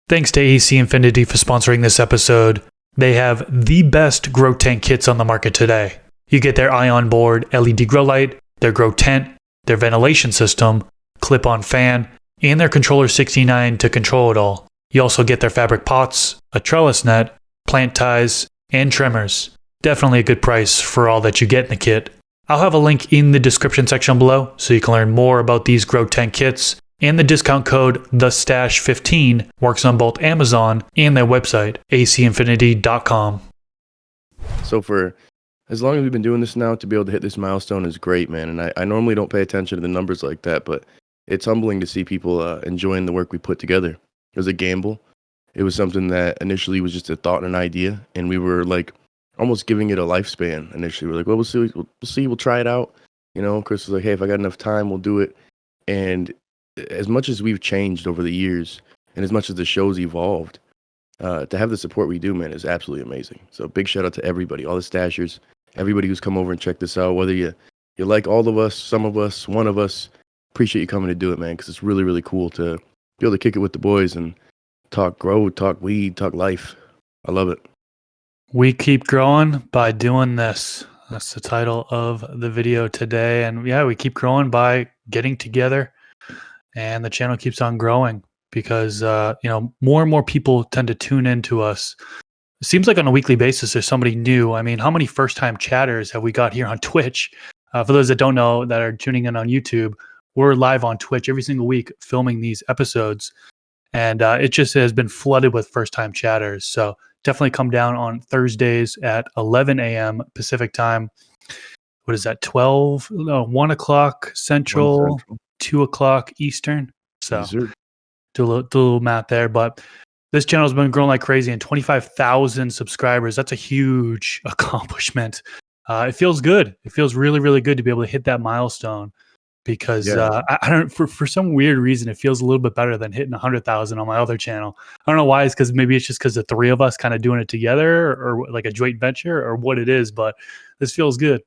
Thanks to AC Infinity for sponsoring this episode. They have the best grow tent kits on the market today. You get their ion board LED grow light, their grow tent, their ventilation system, clip-on fan, and their controller 69 to control it all. You also get their fabric pots, a trellis net, plant ties, and trimmers. Definitely a good price for all that you get in the kit. I'll have a link in the description section below so you can learn more about these grow tent kits. And the discount code TheStash15 works on both Amazon and their website, acinfinity.com. So for as long as we've been doing this now, to be able to hit this milestone is great, man. And I normally don't pay attention to the numbers like that, but it's humbling to see people enjoying the work we put together. It was a gamble. It was something that initially was just a thought and an idea, and we were like almost giving it a lifespan initially. We're like, well, we'll see, we'll try it out. You know, Chris was like, hey, if I got enough time, we'll do it. And as much as we've changed over the years and as much as the show's evolved, to have the support we do, man, is absolutely amazing. So big shout out to everybody, all the Stashers, everybody who's come over and checked this out, whether you like all of us, some of us, one of us. Appreciate you coming to do it, man, because it's really, really cool to be able to kick it with the boys and talk grow, talk weed, talk life. I love it. We keep growing by doing this. That's the title of the video today. And yeah, we keep growing by getting together. And the channel keeps on growing because, more and more people tend to tune into us. It seems like on a weekly basis, there's somebody new. I mean, how many first-time chatters have we got here on Twitch? For those that don't know that are tuning in on YouTube, we're live on Twitch every single week filming these episodes. And it just has been flooded with first-time chatters. So definitely come down on Thursdays at 11 a.m. Pacific time. What is that, 1 o'clock Central? 2 o'clock Eastern. So Yes, do a little math there. But this channel has been growing like crazy, and 25,000 subscribers. That's a huge accomplishment. It feels good. It feels really, really good to be able to hit that milestone because I don't, for some weird reason, it feels a little bit better than hitting 100,000 on my other channel. I don't know why. It's because maybe it's just because the three of us kind of doing it together or like a joint venture or what it is, but this feels good.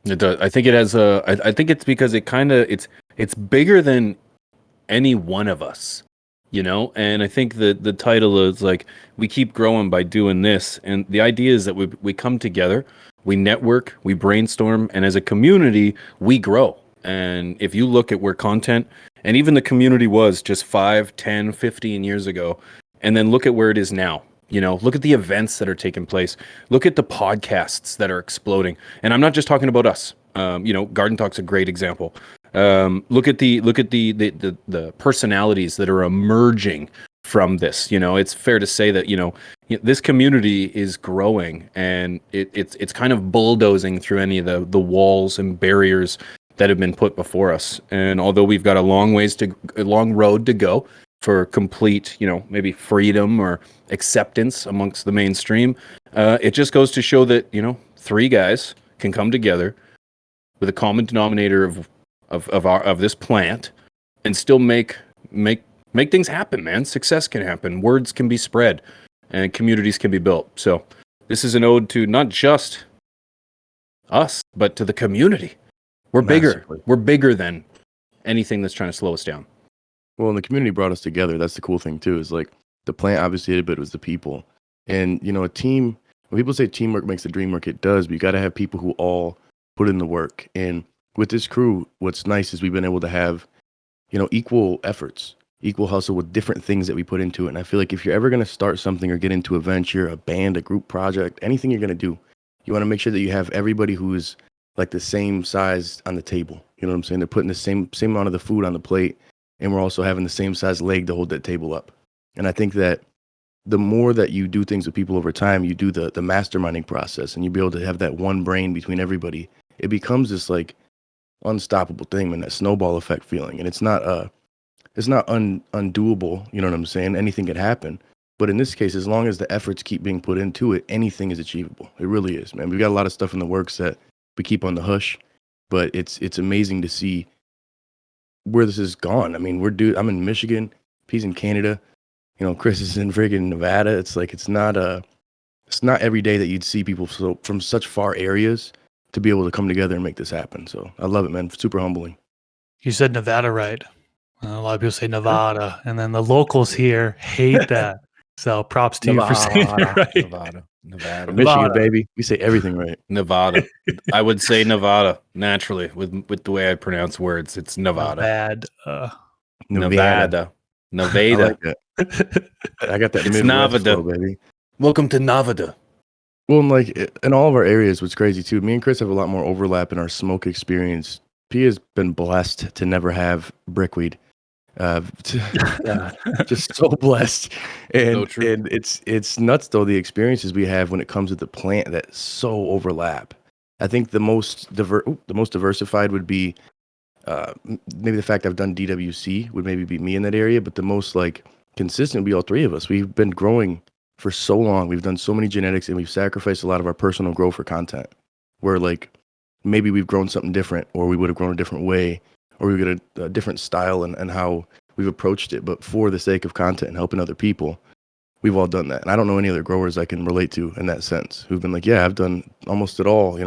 It does. I think it has I think it's because it's bigger than any one of us, you know? And I think that the title is like, we keep growing by doing this. And the idea is that we come together, we network, we brainstorm, and as a community, we grow. And if you look at where content, and even the community was just 5, 10, 15 years ago, and then look at where it is now. You know, look at the events that are taking place. Look at the podcasts that are exploding. And I'm not just talking about us. Garden Talk's a great example. Look at the personalities that are emerging from this. You know, it's fair to say that this community is growing, and it's kind of bulldozing through any of the walls and barriers that have been put before us. And although we've got a long road to go for complete, maybe freedom or acceptance amongst the mainstream, it just goes to show that, three guys can come together with a common denominator of this plant and still make things happen, man. Success can happen, words can be spread, and communities can be built. So this is an ode to not just us, but to the community. We're Massively. We're bigger than anything that's trying to slow us down. Well, and the community brought us together. That's the cool thing too, is like the plant obviously did, but it was the people. And, a team, when people say teamwork makes the dream work, it does, but you got to have people who all put in the work. And with this crew, what's nice is we've been able to have, equal efforts, equal hustle with different things that we put into it. And I feel like if you're ever going to start something or get into a venture, a band, a group project, anything you're going to do, you want to make sure that you have everybody who's like the same size on the table. You know what I'm saying? They're putting the same amount of the food on the plate, and we're also having the same size leg to hold that table up. And I think that the more that you do things with people over time, you do the masterminding process, and you be able to have that one brain between everybody. It becomes this like unstoppable thing, man, that snowball effect feeling. And it's not undoable. You know what I'm saying? Anything could happen. But in this case, as long as the efforts keep being put into it, anything is achievable. It really is, man. We've got a lot of stuff in the works that we keep on the hush, but it's amazing to see where this has gone. I mean, I'm in Michigan, he's in Canada, Chris is in friggin' Nevada. It's like, it's not every day that you'd see people from such far areas to be able to come together and make this happen. So I love it, man. Super humbling. You said Nevada, right? A lot of people say Nevada, and then the locals here hate that. So props to you for saying it right. Nevada. From Michigan, Nevada. baby, we say everything right. Nevada. I would say Nevada naturally with the way I pronounce words. It's Nevada. Nevada. I Nevada. like that. I got that It's Midwest Nevada. flow, baby. Welcome to Nevada. Well, and like in all of our areas, what's crazy too, me and Chris have a lot more overlap in our smoke experience. P has been blessed to never have brickweed. Just so blessed, and So true. and it's nuts though the experiences we have when it comes to the plant that so overlap. I think the most diversified would be maybe the fact I've done DWC would maybe be me in that area, but the most like consistent would be all three of us. We've been growing for so long. We've done so many genetics, and we've sacrificed a lot of our personal growth for content. Where like maybe we've grown something different, or we would have grown a different way, or we get a different style and how we've approached it. But for the sake of content and helping other people, we've all done that. And I don't know any other growers I can relate to in that sense who've been like, yeah, I've done almost it all,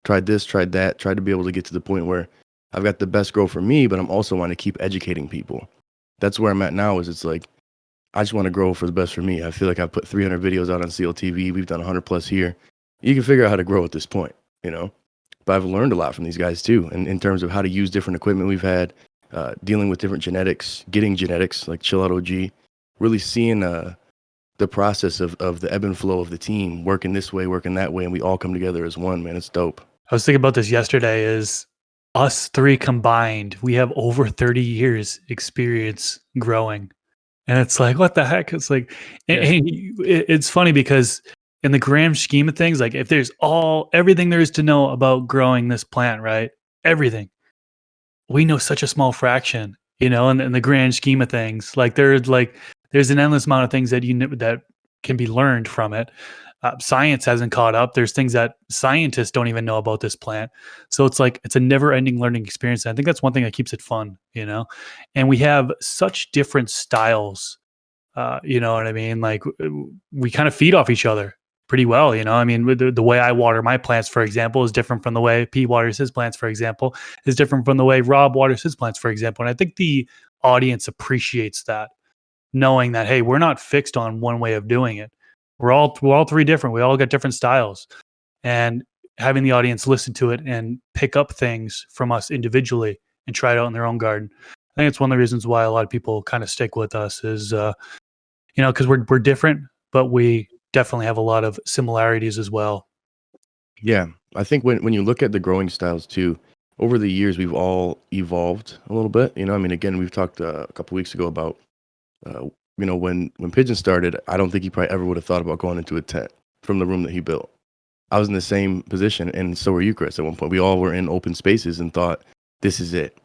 tried this, tried that, tried to be able to get to the point where I've got the best grow for me, but I'm also want to keep educating people. That's where I'm at now is it's like, I just want to grow for the best for me. I feel like I've put 300 videos out on CLtv. We've done 100 plus here. You can figure out how to grow at this point, But I've learned a lot from these guys too, and in terms of how to use different equipment we've had, dealing with different genetics, getting genetics like Chill Out OG, really seeing the process of the ebb and flow of the team, working this way, working that way, and we all come together as one, man. It's dope. I was thinking about this yesterday is us three combined, we have over 30 years experience growing. And it's like, what the heck? It's like, it's funny because in the grand scheme of things, like if there's everything there is to know about growing this plant, right? Everything. We know such a small fraction, in the grand scheme of things. Like there's an endless amount of things that that can be learned from it. Science hasn't caught up. There's things that scientists don't even know about this plant. So it's like it's a never-ending learning experience. And I think that's one thing that keeps it fun, And we have such different styles. You know what I mean? Like we kind of feed off each other pretty well, I mean, the way I water my plants, for example, is different from the way Pete waters his plants, for example, is different from the way Rob waters his plants, for example. And I think the audience appreciates that, knowing that, hey, we're not fixed on one way of doing it. We're all three different. We all got different styles, and having the audience listen to it and pick up things from us individually and try it out in their own garden. I think it's one of the reasons why a lot of people kind of stick with us is, because we're different, but we definitely have a lot of similarities as well. Yeah, I think when you look at the growing styles too, over the years we've all evolved a little bit. I mean, again, we've talked a couple weeks ago about, when Pigeons started, I don't think he probably ever would have thought about going into a tent from the room that he built. I was in the same position, and so were you, Chris. At one point, we all were in open spaces and thought, this is it.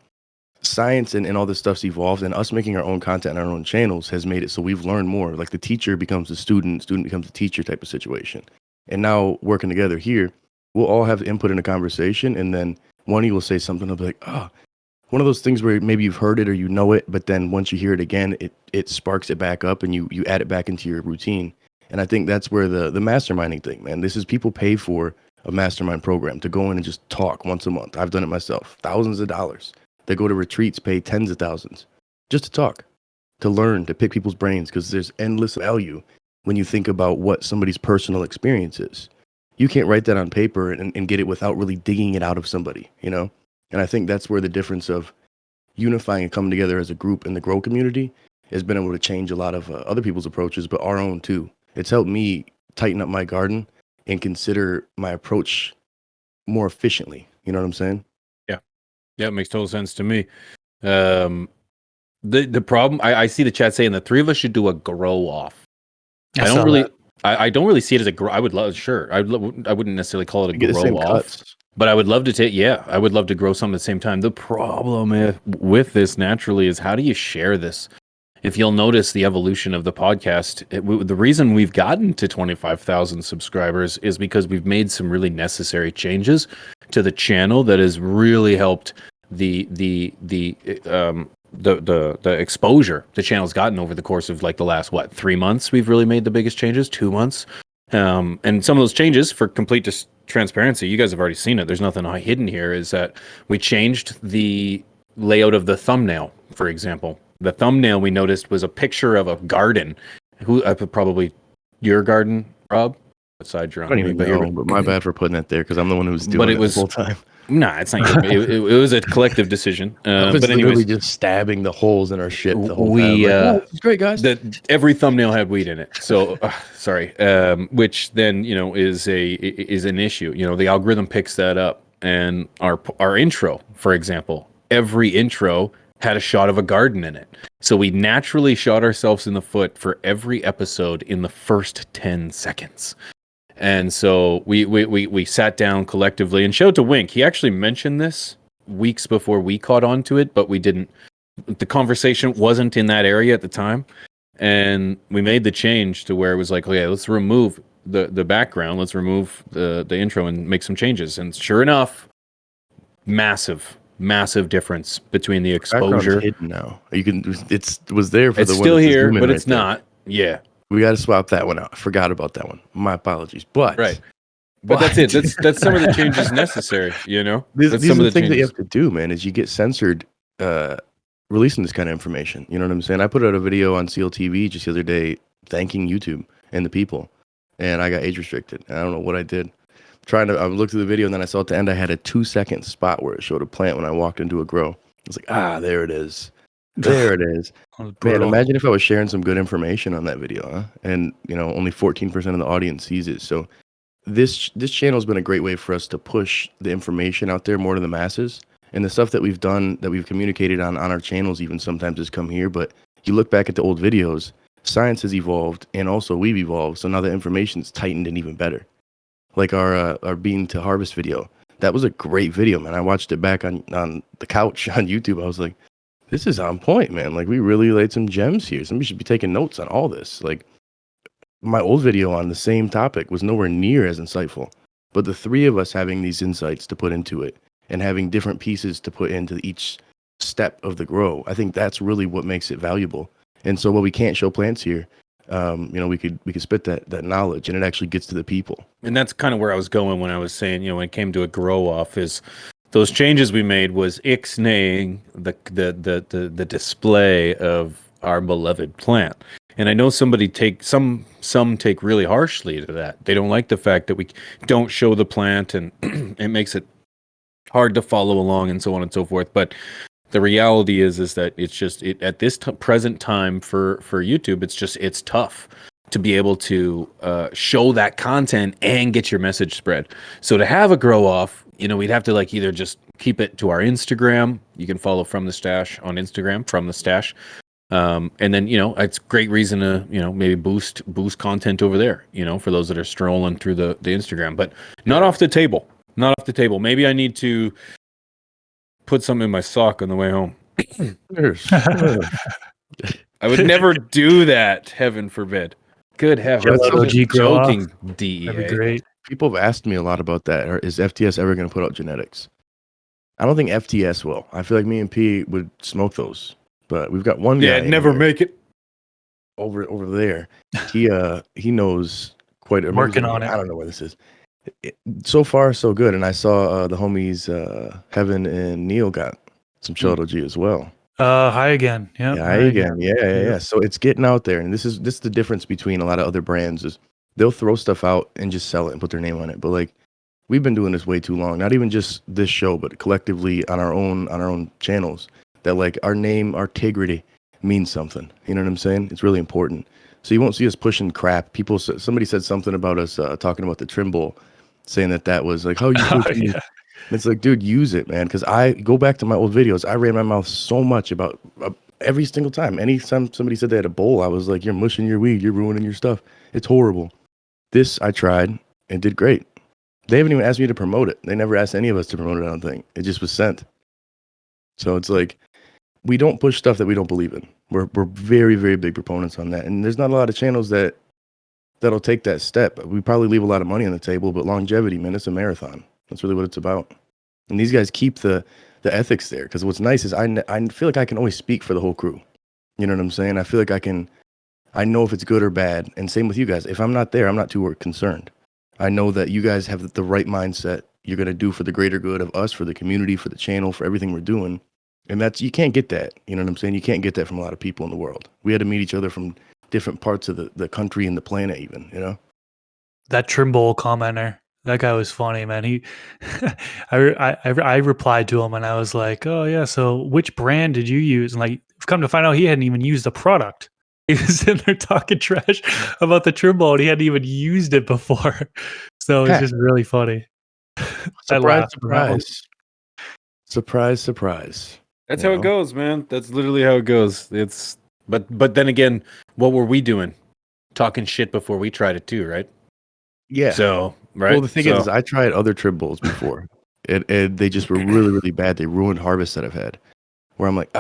Science and all this stuff's evolved, and us making our own content and our own channels has made it so we've learned more. Like the teacher becomes the student becomes the teacher type of situation. And now working together here, we'll all have input in a conversation, and then one of you will say something, I'll be like, one of those things where maybe you've heard it or you know it, but then once you hear it again, it sparks it back up and you add it back into your routine. And I think that's where the masterminding thing, man, this is people pay for a mastermind program to go in and just talk once a month. I've done it myself, thousands of dollars. They go to retreats, pay tens of thousands just to talk, to learn, to pick people's brains, because there's endless value when you think about what somebody's personal experience is. You can't write that on paper and get it without really digging it out of somebody, And I think that's where the difference of unifying and coming together as a group in the grow community has been able to change a lot of other people's approaches, but our own too. It's helped me tighten up my garden and consider my approach more efficiently. You know what I'm saying? Yeah, it makes total sense to me. The problem, I see the chat saying the three of us should do a grow off. I don't really see it as a grow. I would love, sure. I wouldn't necessarily call it a grow off, but I would love to I would love to grow some at the same time. The problem with this naturally is, how do you share this? If you'll notice the evolution of the podcast, the reason we've gotten to 25,000 subscribers is because we've made some really necessary changes to the channel that has really helped the exposure the channel's gotten over the course of like the last 3 months. We've really made the biggest changes. 2 months, and some of those changes, for complete transparency, you guys have already seen it. There's nothing hidden here. Is that we changed the layout of the thumbnail, for example. The thumbnail we noticed was a picture of a garden. Probably your garden, Rob? Aside your I own, don't even know, but my bad for putting that there because I'm the one who was doing it the whole time. Nah, it's not your. It was a collective decision. I was But literally anyways, just stabbing the holes in our shit the whole we time. Like, oh, this is great, guys. that every thumbnail had weed in it. So sorry, which then is an issue. The algorithm picks that up, and our intro, for example, every intro had a shot of a garden in it. So we naturally shot ourselves in the foot for every episode in the first 10 seconds. And so we sat down collectively and showed to Wink. He actually mentioned this weeks before we caught on to it, but we didn't. The conversation wasn't in that area at the time. And we made the change to where it was like, okay, let's remove the background. Let's remove the intro and make some changes. And sure enough, massive difference between the exposure. Background's hidden now. You can. Was there for it's the one. Still here, but but it's not. Yeah. We got to swap that one out. I forgot about that one. My apologies. But right. But that's it. That's some of the changes necessary. These that's are some the of the things changes that you have to do, man. Is you get censored releasing this kind of information. You know what I'm saying? I put out a video on CLtv just the other day thanking YouTube and the people, and I got age restricted. And I don't know what I did. I looked through the video, and then I saw at the end I had a 2-second spot where it showed a plant when I walked into a grow. I was like, there it is. There it is. Man, imagine if I was sharing some good information on that video, huh? And only 14% of the audience sees it. So this channel has been a great way for us to push the information out there more to the masses. And the stuff that we've done, that we've communicated on our channels, even sometimes has come here. But you look back at the old videos, science has evolved, and also we've evolved. So now the information's tightened and even better. Like our bean to harvest video, that was a great video, man. I watched it back on the couch on YouTube. I was like, this is on point, man. Like, we really laid some gems here. Somebody should be taking notes on all this. Like, my old video on the same topic was nowhere near as insightful. But the three of us having these insights to put into it and having different pieces to put into each step of the grow, I think that's really what makes it valuable. And so while we can't show plants here, we could spit that knowledge, and it actually gets to the people. And that's kind of where I was going when I was saying, when it came to a grow off, is those changes we made was ixnaying the display of our beloved plant. And I know some take really harshly to that. They don't like the fact that we don't show the plant, and it makes it hard to follow along and so on and so forth. But the reality is that it's just at this present time for YouTube, it's tough to be able to show that content and get your message spread. So to have a grow off, we'd have to either just keep it to our Instagram. You can follow From the Stash on Instagram, From the Stash. And then, it's great reason to, maybe boost content over there, for those that are strolling through the Instagram, but not off the table. Maybe I need to put something in my sock on the way home. I would never do that. Heaven forbid. Good heavens. Joking, DEA. That'd be great. People have asked me a lot about that. Is FTS ever going to put out genetics? I don't think FTS will. I feel like me and P would smoke those. But we've got one guy. Yeah, never make it. Over there. He knows quite a bit. Working on it. I don't know where this is. So far, so good. And I saw the homies Heaven and Neil got some CLtv as well. Hi again. Yeah. Hi again. Yeah. So it's getting out there, and this is the difference between a lot of other brands is they'll throw stuff out and just sell it and put their name on it. But we've been doing this way too long. Not even just this show, but collectively on our own channels. That our name, our integrity means something. You know what I'm saying? It's really important. So you won't see us pushing crap. Somebody said something about us talking about the Trimble, saying that was how you push me. It's dude, use it, man. Because I go back to my old videos. I ran my mouth so much about every single time. Anytime somebody said they had a bowl, I was like, you're mushing your weed. You're ruining your stuff. It's horrible. This I tried and did great. They haven't even asked me to promote it. They never asked any of us to promote it, I don't think. It just was sent. So it's we don't push stuff that we don't believe in. We're very, very big proponents on that. And there's not a lot of channels that'll take that step. We probably leave a lot of money on the table, but longevity, man, it's a marathon. That's really what it's about. And these guys keep the ethics there. Because what's nice is I feel like I can always speak for the whole crew. You know what I'm saying? I feel like I know if it's good or bad. And same with you guys. If I'm not there, I'm not too concerned. I know that you guys have the right mindset. You're going to do for the greater good of us, for the community, for the channel, for everything we're doing. And you can't get that. You know what I'm saying? You can't get that from a lot of people in the world. We had to meet each other from different parts of the country and the planet even, you know? That Trimble commenter, that guy was funny, man. I replied to him and I was like, "Oh yeah, so which brand did you use?" And like, come to find out, he hadn't even used the product. He was sitting there talking trash about the Trimble, and he hadn't even used it before. So it's Heck, just really funny. I surprise, laughed at that one. surprise, surprise. That's You how it know? goes, man. That's literally how it goes. But then again, what were we doing? Talking shit before we tried it too, right? Yeah. So, right? Well, the thing is I tried other trim bowls before, and they just were really, really bad. They ruined harvests that I've had. Where I'm like,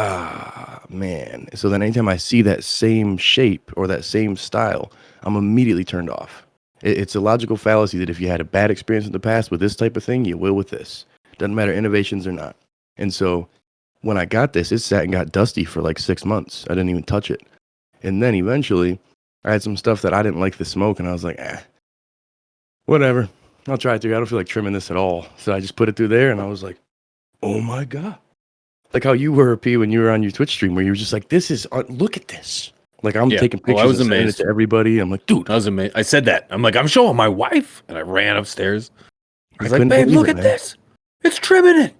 man. So then anytime I see that same shape or that same style, I'm immediately turned off. It's a logical fallacy that if you had a bad experience in the past with this type of thing, you will with this. Doesn't matter innovations or not. And so when I got this, it sat and got dusty for like 6 months. I didn't even touch it. And then eventually I had some stuff that I didn't like the smoke, and I was like, whatever. I'll try it through. I don't feel like trimming this at all. So I just put it through there, and I was like, oh my God. Like how you were, P, when you were on your Twitch stream, where you were just like, "This is look at this." Like I'm taking pictures. I was and sending amazed it to everybody. I'm like, dude, I was amazed. I said that. I'm like, I'm showing my wife, and I ran upstairs. I was like, couldn't babe, believe look it, at man. this. It's trimming it.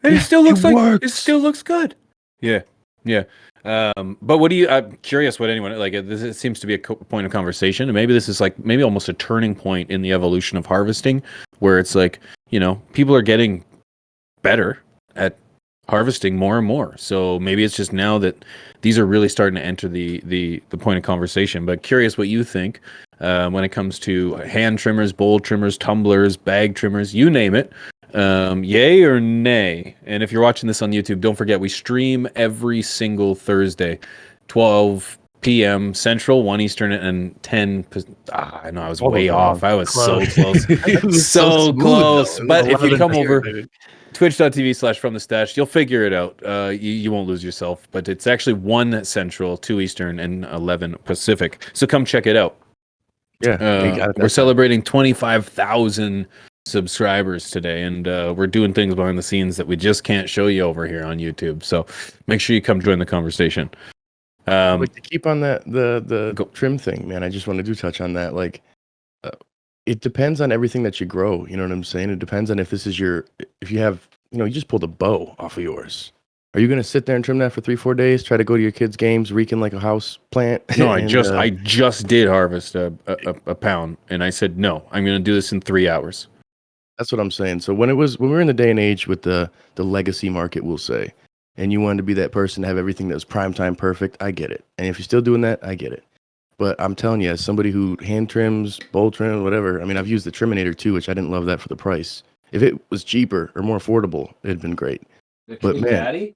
And Yeah, it still looks it like works. it still looks good. Yeah, yeah. But what do you? I'm curious. What anyone like? This it seems to be a point of conversation, and maybe this is like maybe almost a turning point in the evolution of harvesting, where it's like people are getting better at harvesting more and more. So maybe it's just now that these are really starting to enter the point of conversation. But curious what you think when it comes to hand trimmers, bowl trimmers, tumblers, bag trimmers, you name it. Yay or nay? And if you're watching this on YouTube, don't forget we stream every single Thursday, 12 p.m. Central, 1 Eastern, and 10. I know I was way off. I was so close. So close. But if you come over twitch.tv/FromTheStash, you'll figure it out. You won't lose yourself. But it's actually 1 Central, 2 Eastern, and 11 Pacific. So come check it out. Yeah, we're celebrating 25,000 subscribers today, and we're doing things behind the scenes that we just can't show you over here on YouTube. So make sure you come join the conversation. Like to keep on that the trim thing, man. I just wanted to touch on that. Like, it depends on everything that you grow. You know what I'm saying? It depends on if you have, you just pulled a bow off of yours. Are you gonna sit there and trim that for 3-4 days? Try to go to your kids' games reeking like a house plant? No, and, I just did harvest a pound, and I said no. I'm gonna do this in 3 hours. That's what I'm saying. So when we were in the day and age with the legacy market, we'll say, and you wanted to be that person to have everything that was prime time perfect, I get it. And if you're still doing that, I get it. But I'm telling you, as somebody who hand trims, bowl trims, whatever, I mean, I've used the Triminator too, which I didn't love that for the price. If it was cheaper or more affordable, it'd been great. But man, Daddy?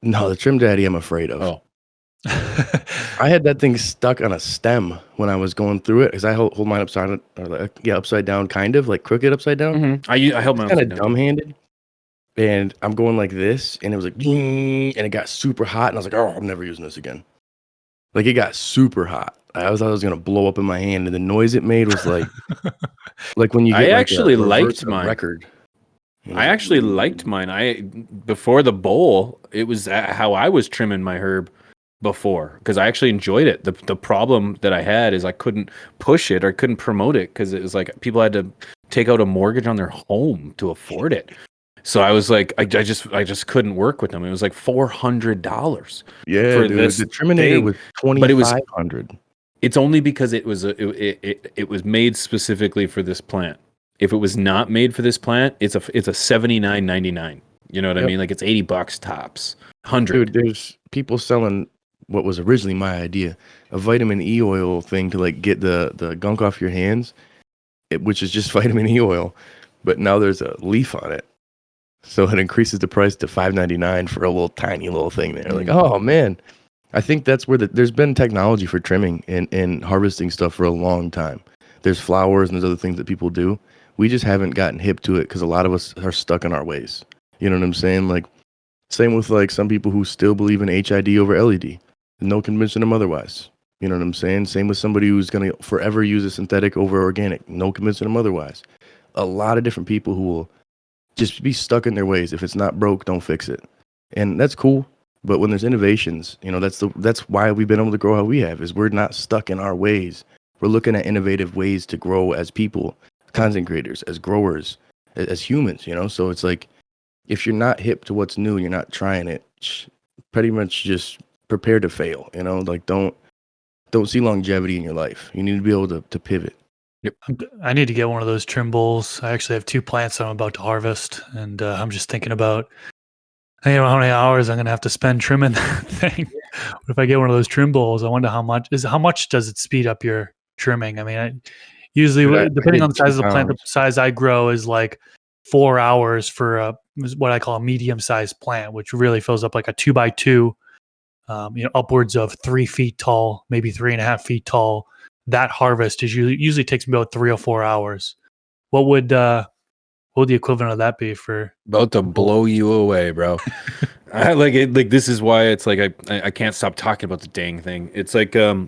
No, the Trim Daddy I'm afraid of. Oh. I had that thing stuck on a stem when I was going through it because I hold mine upside down, kind of like crooked upside down. Mm-hmm. I held mine kind of upside down. dumb-handed, and I'm going like this, and it was like, and it got super hot, and I was like, oh, I'm never using this again. Like it got super hot. I thought it was gonna blow up in my hand, and the noise it made was like, like when you get. I like actually liked a mine. record. I actually liked mine. Before the bowl, it was how I was trimming my herb before because I actually enjoyed it. The problem that I had is I couldn't push it or I couldn't promote it because it was like people had to take out a mortgage on their home to afford it. So I was like, I just couldn't work with them. It was like $400. Yeah, for dude, this the Triminator was $2,500. It's only because it was made specifically for this plant. If it was not made for this plant, it's a $79.99. You know what I mean? Like it's $80 tops. 100. Dude, there's people selling what was originally my idea, a vitamin E oil thing to like get the gunk off your hands, which is just vitamin E oil, but now there's a leaf on it. So it increases the price to $5.99 for a little tiny little thing there. Like, oh man. I think that's where there's been technology for trimming and harvesting stuff for a long time. There's flowers and there's other things that people do. We just haven't gotten hip to it because a lot of us are stuck in our ways. You know what I'm saying? Like, same with like some people who still believe in HID over LED. No convincing them otherwise. You know what I'm saying? Same with somebody who's going to forever use a synthetic over organic. No convincing them otherwise. A lot of different people who will just be stuck in their ways. If it's not broke, don't fix it. and that's cool. But when there's innovations, that's why we've been able to grow how we have. Is we're not stuck in our ways. We're looking at innovative ways to grow as people, content creators, as growers, as humans. So it's like, if you're not hip to what's new, you're not trying it. Pretty much just prepare to fail. Like don't see longevity in your life. You need to be able to pivot. I need to get one of those trim bowls. I actually have 2 plants I'm about to harvest, and I'm just thinking about, how many hours I'm gonna have to spend trimming that thing. But if I get one of those trim bowls, I wonder how much does it speed up your trimming? I mean, usually, Dude, I depending did on the size 2 of the plant, the pounds. size I grow is like 4 hours for what I call a medium-sized plant, which really fills up like a 2x2, upwards of 3 feet tall, maybe 3.5 feet tall. That harvest is usually takes me about 3 or 4 hours. What would the equivalent of that be for? About to blow you away, bro. I like it. Like, this is why it's like I can't stop talking about the dang thing. It's like I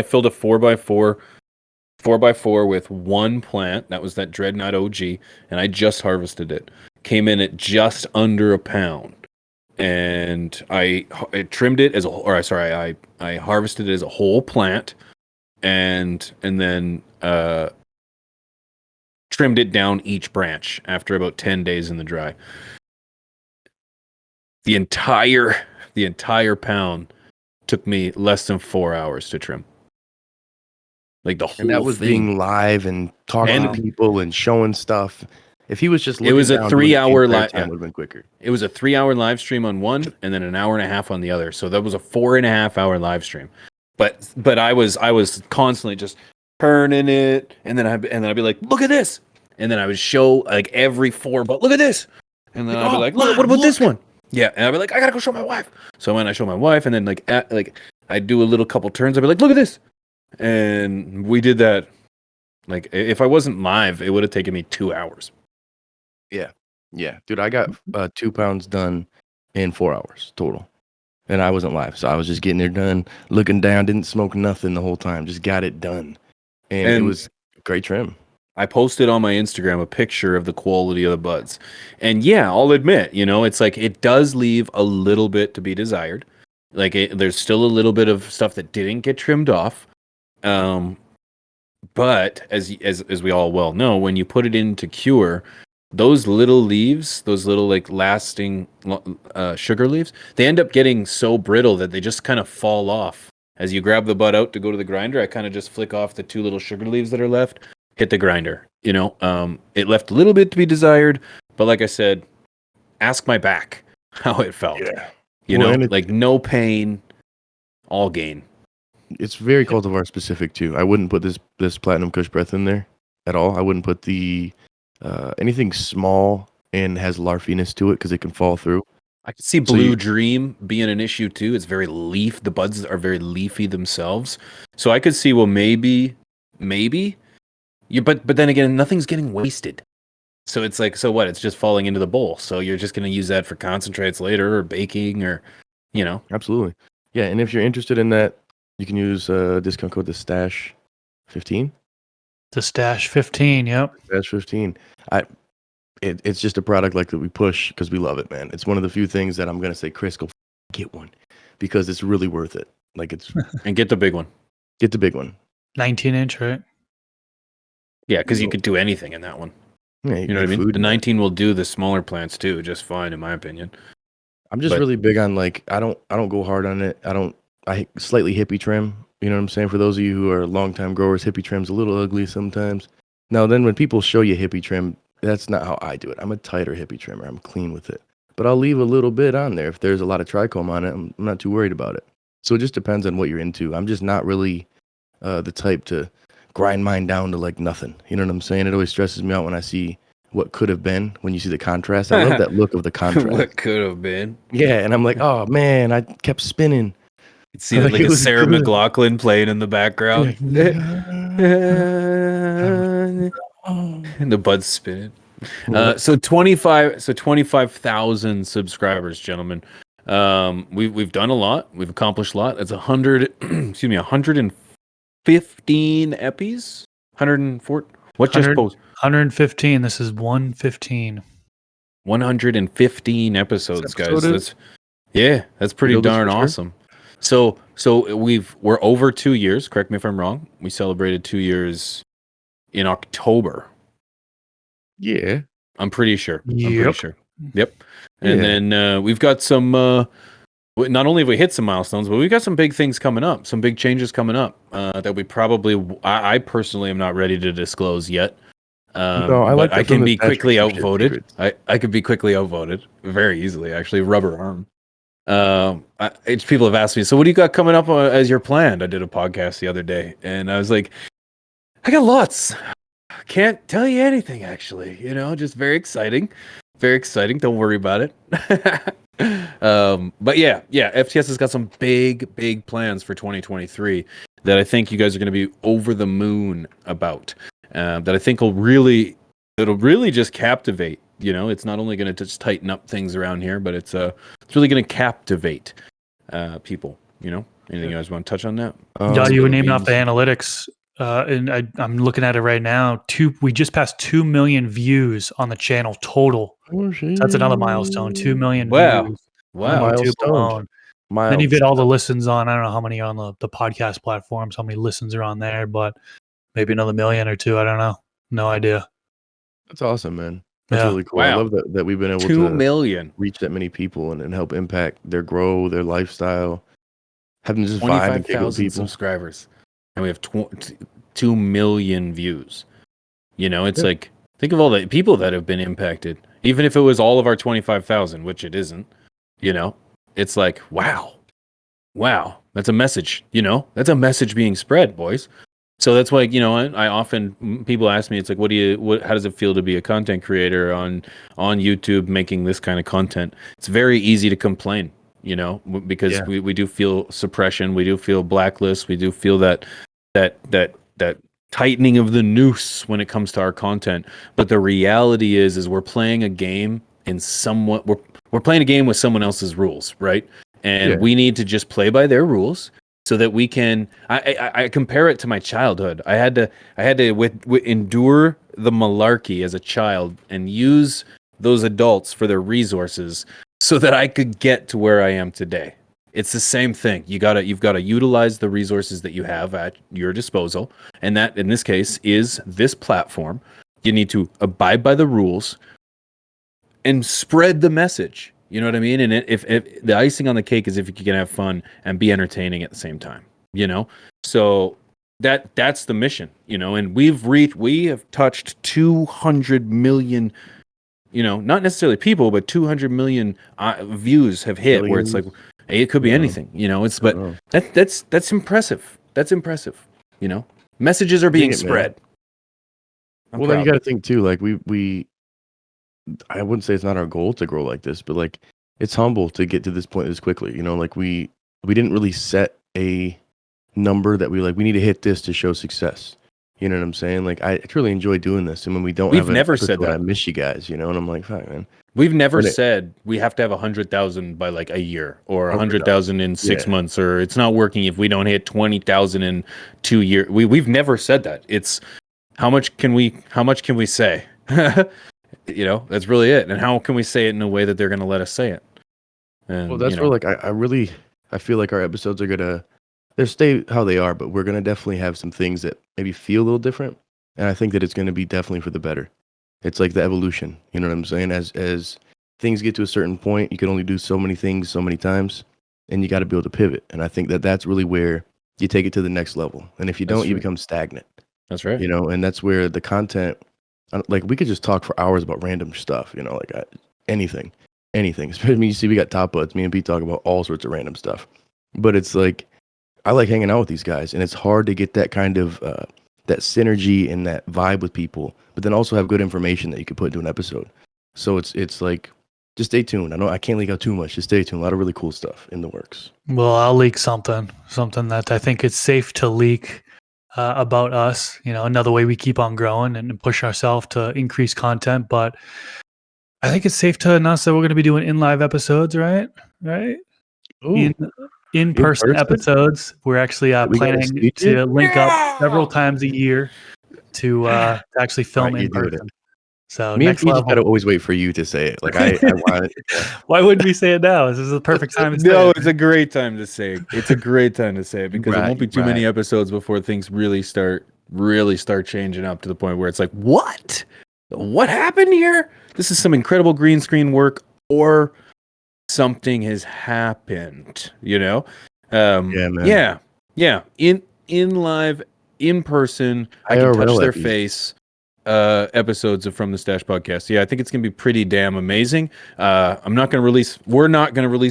filled a 4x4 with 1 plant. That was that Dreadnought OG, and I just harvested it. Came in at just under a pound, and I trimmed it as a, or sorry, I harvested it as a whole plant, and then trimmed it down each branch after about 10 days in the dry. The entire pound took me less than 4 hours to trim. Like, the whole And that was thing. being live and talking to people and showing stuff. If he was just looking It was a down, 3-hour live. time would have been quicker. It was a 3-hour live stream on one, and then an hour and a half on the other. So that was a 4.5-hour live stream. But I was constantly just turning it, and then I'd be like, look at this, and then I would show like every 4, but look at this, and then I'd be like, look, what about this one? Yeah, and I'd be like, I gotta go show my wife. So when I show my wife, and then like I'd do a little couple turns, I'd be like, look at this, and we did that. Like, if I wasn't live, it would have taken me 2 hours. Yeah, dude, I got 2 pounds done in 4 hours total, and I wasn't live, so I was just getting there done, looking down, didn't smoke nothing the whole time, just got it done, and it was great trim. I posted on my Instagram a picture of the quality of the buds, and yeah, I'll admit, it's like it does leave a little bit to be desired. Like, there's still a little bit of stuff that didn't get trimmed off. But as we all well know, when you put it into cure, those little leaves, those little like lasting sugar leaves, they end up getting so brittle that they just kind of fall off. As you grab the bud out to go to the grinder, I kind of just flick off the 2 little sugar leaves that are left, hit the grinder. It left a little bit to be desired, but like I said, ask my back how it felt. Yeah. Like, no pain, all gain. It's very cultivar specific too. I wouldn't put this Platinum Kush Breath in there at all. I wouldn't put the anything small and has larfiness to it because it can fall through. I could see Blue Dream being an issue too. It's very leaf. The buds are very leafy themselves. So I could see, well, maybe but then again, nothing's getting wasted. So it's like, so what? It's just falling into the bowl. So you're just going to use that for concentrates later or baking or, Absolutely. Yeah, and if you're interested in that, you can use discount code TheStash15. The Stash 15, yep. Stash 15. It's just a product like that we push because we love it, man. It's one of the few things that I'm gonna say, Chris, go get one because it's really worth it. Like, it's and get the big one. Get the big one. 19-inch, right? Yeah, because you could do anything in that one. Yeah, you know what I mean? The 19 will do the smaller plants too, just fine, in my opinion. I'm just really big on, like, I don't go hard on it. I slightly hippie trim. You know what I'm saying? For those of you who are longtime growers, hippie trim's a little ugly sometimes. Now, then when people show you hippie trim, that's not how I do it. I'm a tighter hippie trimmer. I'm clean with it. But I'll leave a little bit on there. If there's a lot of trichome on it, I'm not too worried about it. So it just depends on what you're into. I'm just not really the type to grind mine down to like nothing. You know what I'm saying? It always stresses me out when I see what could have been, when you see the contrast. I love that look of the contrast. What could have been. Yeah, and I'm like, oh man, I kept spinning. You'd see like a Sarah McLachlan playing in the background. And the buds spinning. So 25,000 subscribers, gentlemen. We've done a lot. We've accomplished a lot. It's 115 epis. 104. What just post? 115. This is 115. 115 episodes, guys. Episode That's pretty Feel this darn for sure? awesome. So we're over 2 years. Correct me if I'm wrong. We celebrated 2 years in October. Yeah. I'm pretty sure. Yep. Yep. And Yeah. then we've got some. Not only have we hit some milestones, but we've got some big things coming up. Some big changes coming up that we probably. I personally am not ready to disclose yet. No, I like but I that from can the be stats quickly keep shit outvoted. secrets. I could be quickly outvoted very easily. Actually, rubber arm. People have asked me, so what do you got coming up as your plan? I did a podcast the other day, and I was like, I got lots. Can't tell you anything, actually. Just very exciting. Very exciting. Don't worry about it. But yeah, FTS has got some big plans for 2023 that I think you guys are going to be over the moon about. That I think it'll really just captivate. It's not only going to just tighten up things around here, but it's really going to captivate people. Anything you guys want to touch on that? Yeah, you were naming memes. off the analytics, and I'm looking at it right now. We just passed 2 million views on the channel total. Oh, So that's another milestone. 2 million Wow. views on Wow. YouTube Milestone. alone. Then you get all the listens on. I don't know how many are on the podcast platforms, how many listens are on there, but maybe another million or two. I don't know. No idea. That's awesome, man. That's Yeah. really cool. Wow. I love that we've been able 2 to million. reach that many people and help impact their growth, their lifestyle, having to just vibe and kick with 25,000 people. subscribers, and we have 2 million views. It's Yeah. like, think of all the people that have been impacted. Even if it was all of our 25,000, which it isn't, it's like, wow, that's a message. That's a message being spread, boys. So that's why, I often, people ask me, it's like, how does it feel to be a content creator on YouTube making this kind of content? It's very easy to complain, because we do feel suppression, we do feel blacklist, we do feel that tightening of the noose when it comes to our content. But the reality is we're playing a game we're playing a game with someone else's rules, right? And we need to just play by their rules, so that we can. I compare it to my childhood. I had to endure the malarkey as a child and use those adults for their resources so that I could get to where I am today. It's the same thing. You've got to utilize the resources that you have at your disposal, and that in this case is this platform. You need to abide by the rules and spread the message. You know what I mean? And if the icing on the cake is if you can have fun and be entertaining at the same time, so that's the mission, and we have touched 200 million, not necessarily people, but 200 million views have hit. Millions. Where it's like, hey, it could be anything, that's impressive. That's impressive. Messages are being spread. Well, then you got to think too, like I wouldn't say it's not our goal to grow like this, but like it's humble to get to this point this quickly. Like we didn't really set a number that we need to hit this to show success. You know what I'm saying? Like I truly enjoy doing this, and when we've never said that. I miss you guys, and I'm like, fine, man. We've never said we have to have 100,000 by like a year or 100,000 in 6 months, or it's not working if we don't hit 20,000 in 2 years. We've never said that. It's how much can we say? That's really it. And how can we say it in a way that they're going to let us say it? And, well, that's where like I feel like our episodes are gonna stay how they are, but we're gonna definitely have some things that maybe feel a little different, and I think that it's gonna be definitely for the better. It's like the evolution, you know what I'm saying? As things get to a certain point, you can only do so many things so many times, and you got to be able to pivot. And I think that that's really where you take it to the next level. And if you don't, you become stagnant. That's right. And that's where the content, like we could just talk for hours about random stuff, anything. I mean, you see, we got Top Buds. Me and Pete talk about all sorts of random stuff. But it's like, I like hanging out with these guys, and it's hard to get that kind of that synergy and that vibe with people, but then also have good information that you could put into an episode. So it's like, just stay tuned. I know I can't leak out too much. Just stay tuned. A lot of really cool stuff in the works. Well, I'll leak something that I think it's safe to leak about us. Another way we keep on growing and push ourselves to increase content, but I think it's safe to announce that we're going to be doing in-live episodes, right? Ooh, in-person episodes. We're actually planning to link up several times a year to actually film in person. So Me and next Peaches level. gotta always wait for you to say it. Like I want it. Why wouldn't we say it now? This is the perfect time to say No, it. it's a great time to say it. It's a great time to say it because it won't be too many episodes before things really start changing up to the point where it's like, what? What happened here? This is some incredible green screen work, or something has happened. Yeah, man. Yeah. In live, in person, I can touch IRL their at least. face. Episodes of From the Stash podcast. Yeah, I think it's gonna be pretty damn amazing. We're not gonna release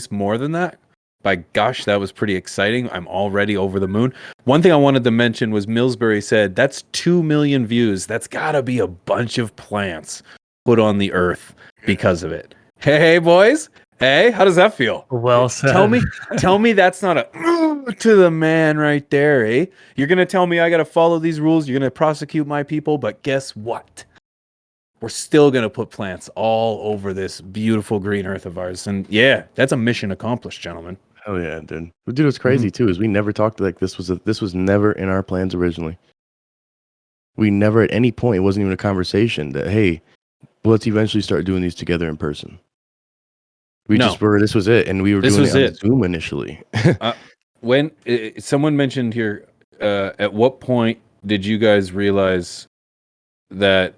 more than that. By gosh, that was pretty exciting. I'm already over the moon. One thing I wanted to mention was Millsbury said that's 2 million views. That's gotta be a bunch of plants put on the earth because of it. Hey boys. Hey, how does that feel? Well said. Tell me that's not a to the man right there, eh? You're gonna tell me I gotta follow these rules, you're gonna prosecute my people, but guess what? We're still gonna put plants all over this beautiful green earth of ours. And yeah, that's a mission accomplished, gentlemen. Hell yeah, dude. But dude, what's crazy too is we never talked like this was never in our plans originally. We never at any point, it wasn't even a conversation that, hey, let's eventually start doing these together in person. This was it, and we were doing it on Zoom initially. When someone mentioned here, at what point did you guys realize that?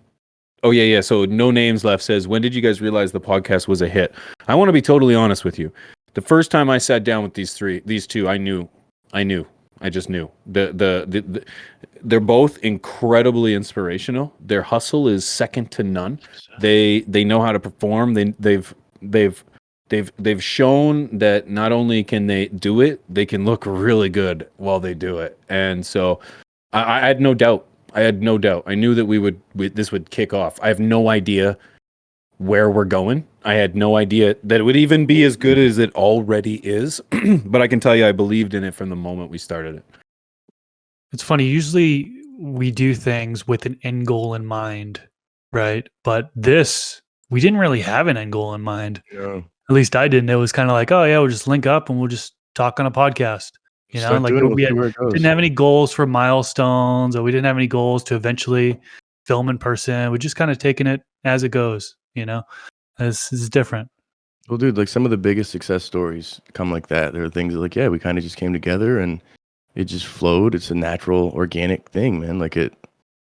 Oh yeah. So No Names Left says, when did you guys realize the podcast was a hit? I want to be totally honest with you. The first time I sat down with these two, I knew. I just knew. They're both incredibly inspirational. Their hustle is second to none. They know how to perform. They've shown that not only can they do it, they can look really good while they do it. And so I had no doubt. I knew that this would kick off. I have no idea where we're going. I had no idea that it would even be as good as it already is. But I can tell you, I believed in it from the moment we started it. It's funny. Usually we do things with an end goal in mind, right? But this, we didn't really have an end goal in mind. Yeah. At least I didn't. It was kind of like, oh yeah, we'll just link up and we'll just talk on a podcast. You know, like we didn't have any goals for milestones, or we didn't have any goals to eventually film in person. We're just kind of taking it as it goes. You know, this is different. Well, dude, like some of the biggest success stories come like that. There are things that, like, yeah, we kind of just came together and it just flowed. It's a natural, organic thing, man. Like it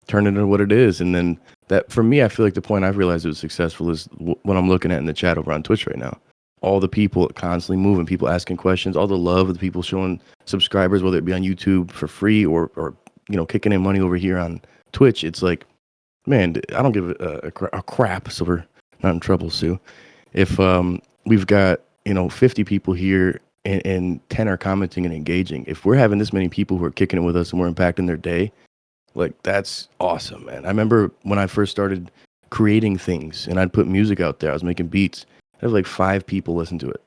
turned into what it is. And then that, for me, I feel like the point I've realized it was successful is what I'm looking at in the chat over on Twitch right now. All the people constantly moving, people asking questions, all the love of the people showing subscribers, whether it be on YouTube for free or kicking in money over here on Twitch. It's like, man, I don't give a crap. So we're not in trouble, Sue. If we've got 50 people here and 10 are commenting and engaging, if we're having this many people who are kicking it with us and we're impacting their day, like that's awesome, man. I remember when I first started creating things and I'd put music out there, I was making beats. I have like 5 people listen to it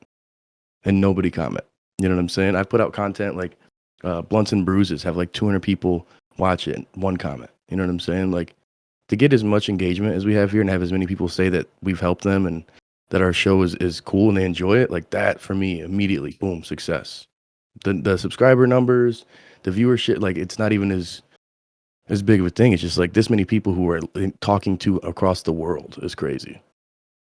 and nobody comment. You know what I'm saying? I put out content like Blunts and Bruises, have like 200 people watch it, 1 comment. You know what I'm saying? Like to get as much engagement as we have here and have as many people say that we've helped them and that our show is cool and they enjoy it, like that for me, immediately, boom, success. The subscriber numbers, the viewership, like it's not even as big of a thing. It's just like this many people who are talking to across the world is crazy.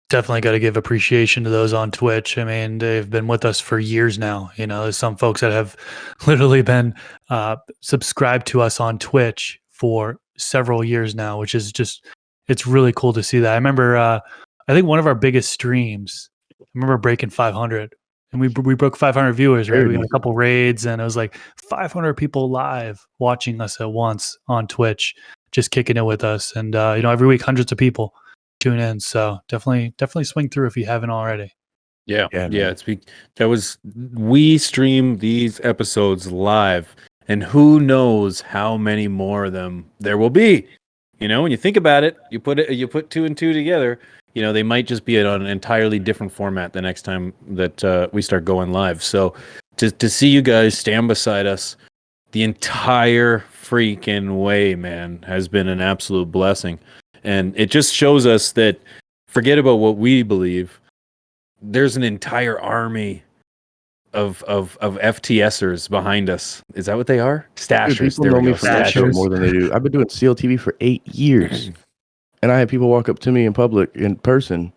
Definitely got to give appreciation to those on Twitch. I mean, they've been with us for years now. You know, there's some folks that have literally been subscribed to us on Twitch for several years now, which is just, it's really cool to see that. I remember, I think one of our biggest streams, I remember breaking 500 and we broke 500 viewers, right? We got a couple raids and it was like 500 people live watching us at once on Twitch, just kicking it with us. And, every week, hundreds of people tune in. So definitely swing through if you haven't already. Yeah. We stream these episodes live, and who knows how many more of them there will be. When you think about it, you put 2 and 2 together. They might just be on an entirely different format the next time that we start going live. So to see you guys stand beside us the entire freaking way, man, has been an absolute blessing. And it just shows us that, forget about what we believe, there's an entire army of FTSers behind us. Is that what they are? Stashers. Dude, people know me for that show more than they do. I've been doing CLtv for 8 years. And I had people walk up to me in public, in person.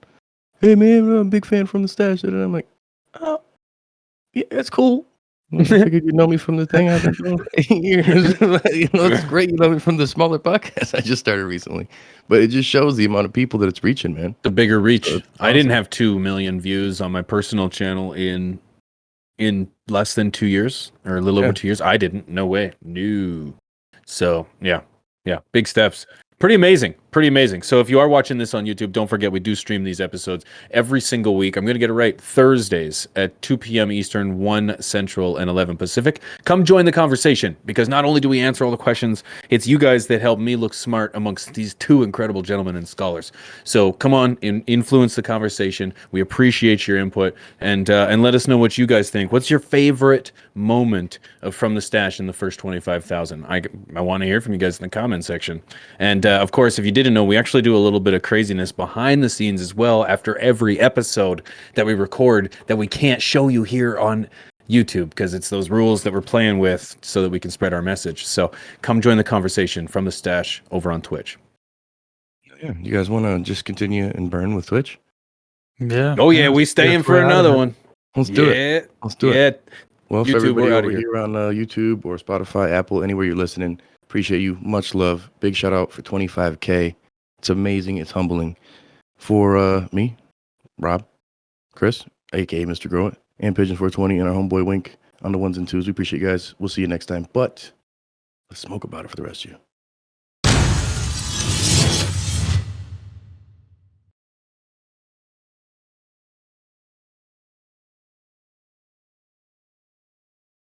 Hey man, I'm a big fan from the stash. And I'm like, oh, yeah, that's cool. I figured you know me from the thing I've been doing for 8 years. It's great you know me from the smaller podcast I just started recently. But it just shows the amount of people that it's reaching, man. The bigger reach. So I didn't have 2 million views on my personal channel in less than 2 years, or a little over 2 years. I didn't. No way. No. So yeah, big steps. Pretty amazing. So if you are watching this on YouTube, don't forget we do stream these episodes every single week. I'm going to get it right. Thursdays at 2 p.m. Eastern, 1 Central, and 11 Pacific. Come join the conversation, because not only do we answer all the questions, it's you guys that help me look smart amongst these 2 incredible gentlemen and scholars. So come on, influence the conversation. We appreciate your input, and let us know what you guys think. What's your favorite moment from the stash in the first 25,000? I want to hear from you guys in the comment section. And of course, if you didn't know, we actually do a little bit of craziness behind the scenes as well after every episode that we record that we can't show you here on YouTube, because it's those rules that we're playing with so that we can spread our message. So come join the conversation from the stash over on Twitch. Yeah, you guys want to just continue and burn with Twitch? Yeah. Oh yeah, we staying for another one. Let's do it. Let's do it. Well, for YouTube, everybody we're over outta here on YouTube or Spotify, Apple, anywhere you're listening, appreciate you. Much love. Big shout out for 25K. It's amazing. It's humbling. For me, Rob, Chris, aka Mr. Grow It, and Pigeon 420, and our homeboy Wink on the 1s and 2s. We appreciate you guys. We'll see you next time. But let's smoke about it for the rest of you.